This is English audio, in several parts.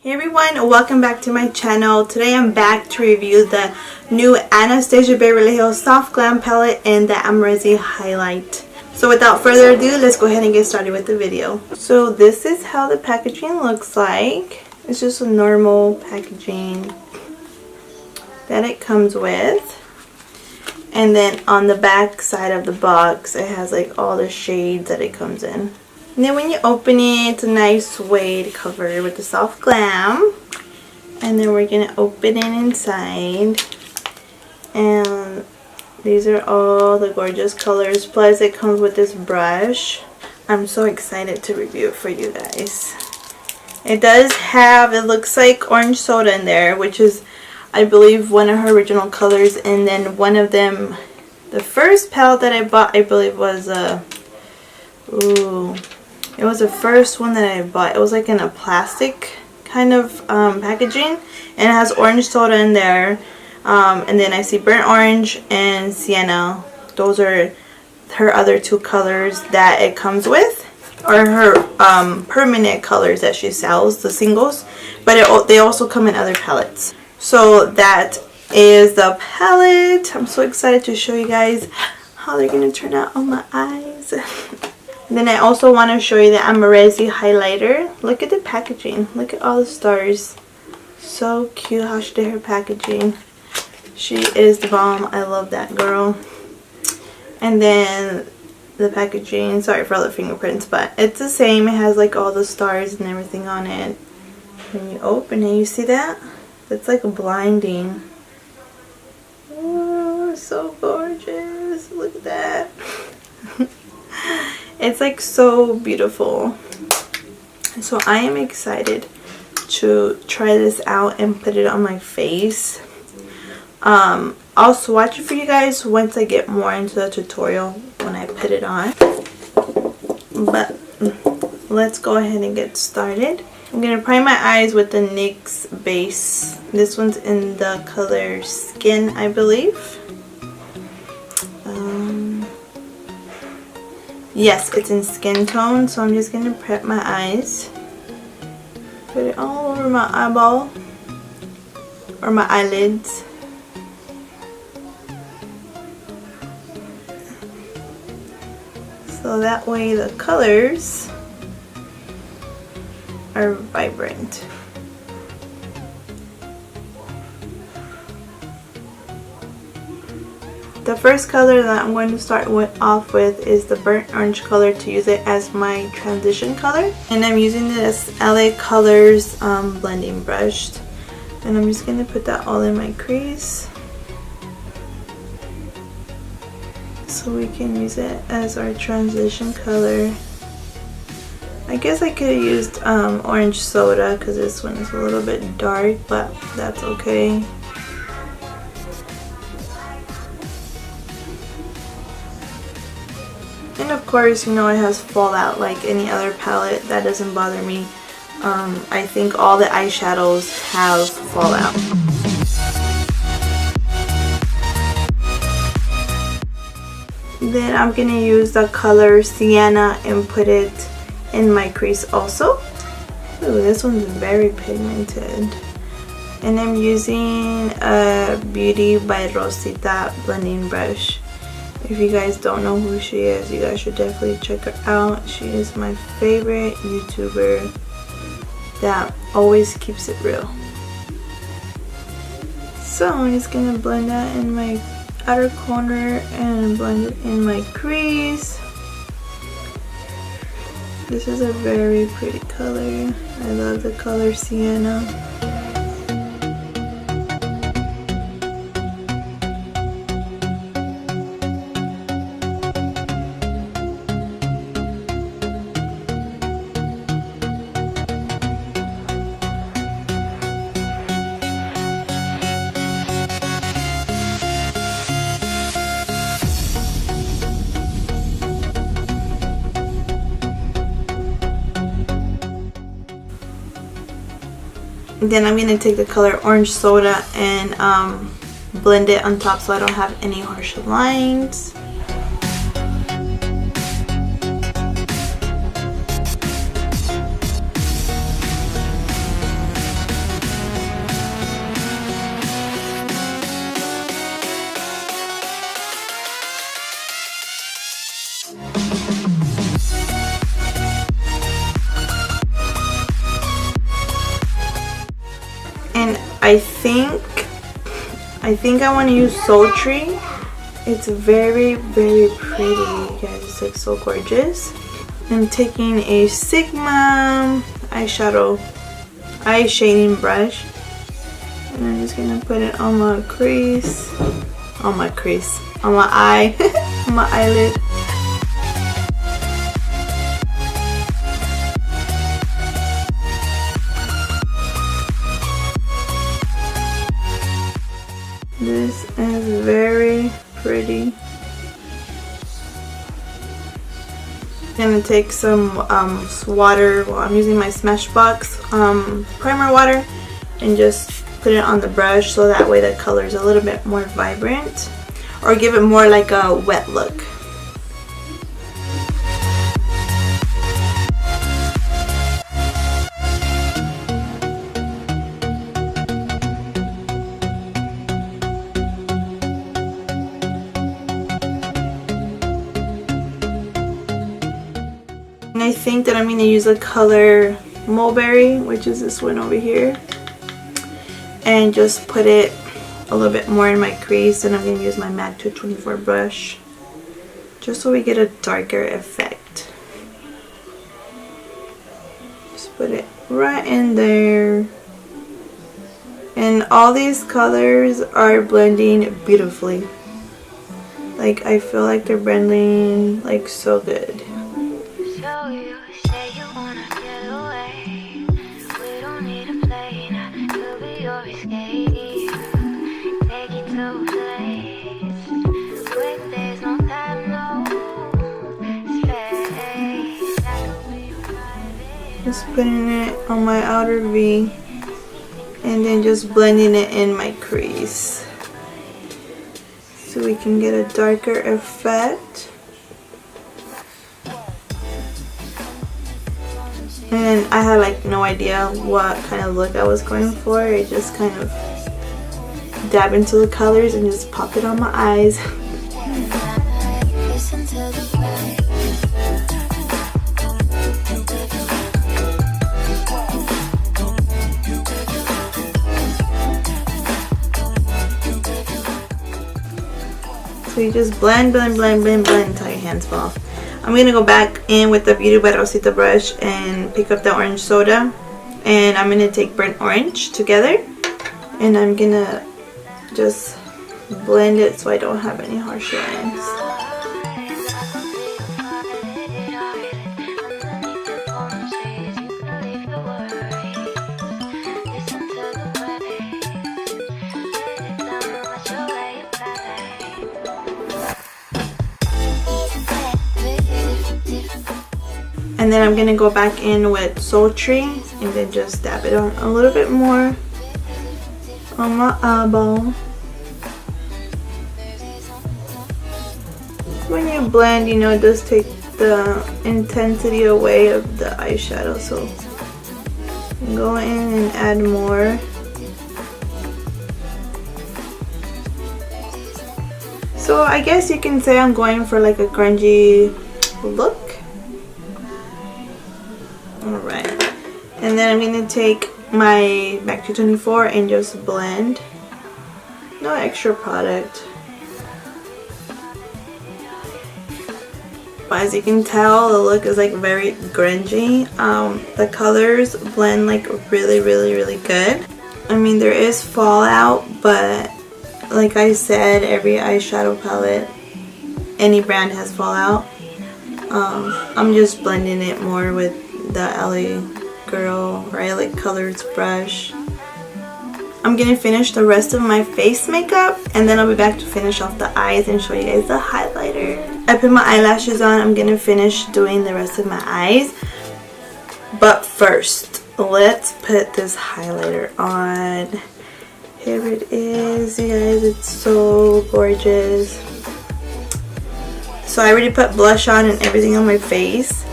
Hey everyone, welcome back to my channel. Today I'm back to review the new Anastasia Beverly Soft Glam palette and the Amrezy Highlight. So without further ado, let's go ahead and get started with the video. So this is how the packaging looks like. It's just a normal packaging that it comes with. And then on the back side of the box, it has like all the shades that it comes in. And then when you open it, it's a nice suede cover with the soft glam. And then we're going to open it inside. And these are all the gorgeous colors. Plus it comes with this brush. I'm so excited to review it for you guys. It does have, it looks like orange soda in there, which is, I believe, one of her original colors. And then one of them, the first palette that I bought, I believe was it was the first one that I bought. It was like in a plastic kind of packaging, and it has orange soda in there. And then I see burnt orange and sienna. Those are her other two colors that it comes with, or her permanent colors that she sells, the singles. But they also come in other palettes. So that is the palette. I'm so excited to show you guys how they're going to turn out on my eyes. Then I also want to show you the Amrezy highlighter. Look at the packaging. Look at all the stars. So cute how she did her packaging. She is the bomb. I love that girl. And then the packaging. Sorry for all the fingerprints, but it's the same. It has like all the stars and everything on it. When you open it, you see that? That's like blinding. Oh, so gorgeous. Look at that. It's like so beautiful. So I am excited to try this out and put it on my face. I'll swatch it for you guys once I get more into the tutorial when I put it on. But let's go ahead and get started. I'm going to prime my eyes with the NYX base. This one's in the color Skin, I believe. Yes, it's in skin tone, so I'm just going to prep my eyes. Put it all over my eyeball, or my eyelids. So that way the colors are vibrant. The first color that I'm going to start off with is the burnt orange color, to use it as my transition color. And I'm using this LA Colors blending brush. And I'm just going to put that all in my crease, so we can use it as our transition color. I guess I could have used orange soda because this one is a little bit dark, but that's okay. And of course, you know, it has fallout like any other palette. That doesn't bother me. I think all the eyeshadows have fallout. Then I'm going to use the color Sienna and put it in my crease also. Ooh, this one's very pigmented. And I'm using a Beauty by Rosita blending brush. If you guys don't know who she is, you guys should definitely check her out. She is my favorite YouTuber that always keeps it real. So I'm just going to blend that in my outer corner and blend it in my crease. This is a very pretty color. I love the color Sienna. Then I'm going to take the color Orange Soda and blend it on top so I don't have any harsh lines. And I think I want to use Soul Tree. It's very, very pretty, you guys. It's like so gorgeous. I'm taking a Sigma eye shading brush, and I'm just gonna put it on my crease, on my eye, on my eyelid. This is very pretty. I'm gonna take some water. Well, I'm using my Smashbox primer water, and just put it on the brush so that way the color is a little bit more vibrant, or give it more like a wet look. I think that I'm going to use the color Mulberry, which is this one over here, and just put it a little bit more in my crease, and I'm going to use my MAC 224 brush just so we get a darker effect. Just put it right in there, and all these colors are blending beautifully. Like, I feel like they're blending like so good. Just putting it on my outer V, and then just blending it in my crease so we can get a darker effect. And I had like no idea what kind of look I was going for. I just kind of dab into the colors and just pop it on my eyes. So you just blend until your hands fall off. I'm going to go back in with the Beauty by Rosita brush and pick up the orange soda. And I'm going to take burnt orange together. And I'm going to just blend it so I don't have any harsh lines. And then I'm going to go back in with Soul Tree and then just dab it on a little bit more on my eyeball. When you blend, you know, it does take the intensity away of the eyeshadow. So go in and add more. So I guess you can say I'm going for like a grungy look. Alright, and then I'm going to take my MAC 224 and just blend. No extra product. But as you can tell, the look is like very grungy. The colors blend like really good. I mean, there is fallout, but like I said, every eyeshadow palette, any brand has fallout. I'm just blending it more with the LA Girl or LA Colors brush. I'm gonna finish the rest of my face makeup, and then I'll be back to finish off the eyes and show you guys the highlighter. I put my eyelashes on. I'm gonna finish doing the rest of my eyes, but first let's put this highlighter on. Here it is, you guys. It's so gorgeous. So I already put blush on and everything on my face.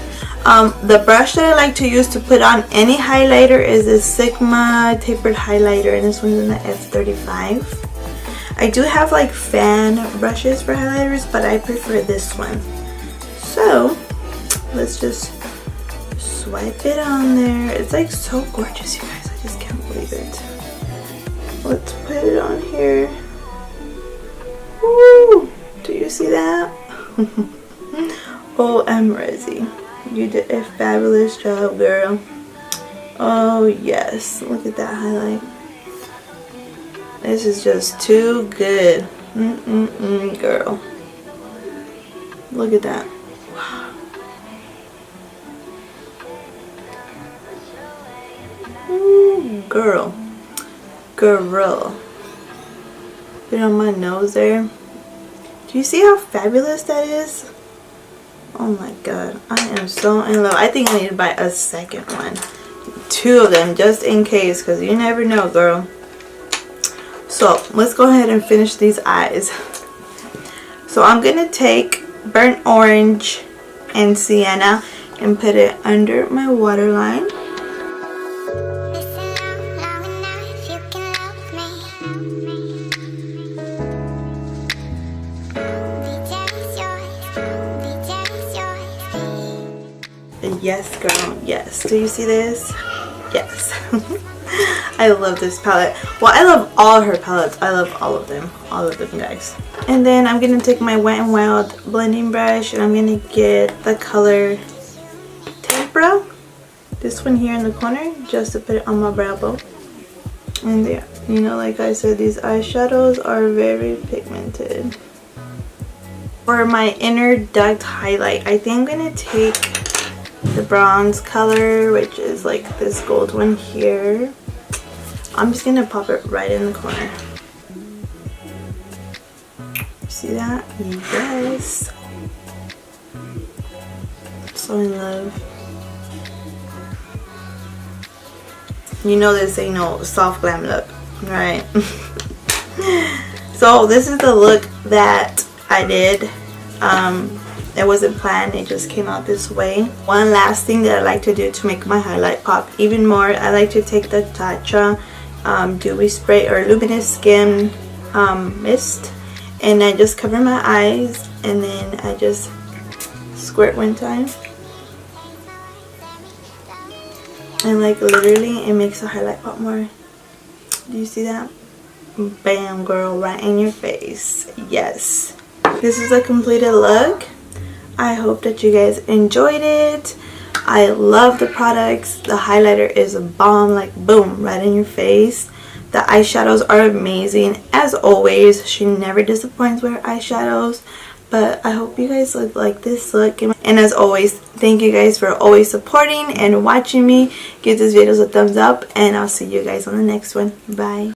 The brush that I like to use to put on any highlighter is a Sigma tapered highlighter, and this one's in the F35. I do have like fan brushes for highlighters, but I prefer this one. So let's just swipe it on there. It's like so gorgeous, you guys. I just can't believe it. Let's put it on here. Woo! Do you see that? Oh, Amrezy, you did a fabulous job, girl. Oh yes, look at that highlight. This is just too good. Girl. Look at that. Wow. Ooh, girl. Girl. Put it on my nose there. Do you see how fabulous that is? Oh my god. I am so in love. I think I need to buy a second one. 2 of them just in case, because you never know, girl. So let's go ahead and finish these eyes. So I'm gonna take burnt orange and sienna and put it under my waterline. Yes, girl, yes. Do you see this? Yes. I love this palette. Well, I love all her palettes. I love all of them, guys. And then I'm gonna take my Wet n Wild blending brush and I'm gonna get the color Tempera, this one here in the corner, just to put it on my brow bone. And yeah, you know, like I said, these eyeshadows are very pigmented. For my inner duct highlight, I think I'm gonna take the bronze color, which is like this gold one here. I'm just gonna pop it right in the corner. See that? Yes. So in love. You know this ain't no soft glam look, right? So this is the look that I did. It wasn't planned, it just came out this way. One last thing that I like to do to make my highlight pop even more, I like to take the Tatcha Dewy Spray or Luminous Skin Mist, and I just cover my eyes and then I just squirt one time. And like literally it makes the highlight pop more. Do you see that? Bam, girl, right in your face. Yes. This is a completed look. I hope that you guys enjoyed it. I love the products. The highlighter is a bomb, like boom, right in your face. The eyeshadows are amazing. As always, she never disappoints with her eyeshadows. But I hope you guys like this look. And as always, thank you guys for always supporting and watching me. Give this video a thumbs up and I'll see you guys on the next one. Bye.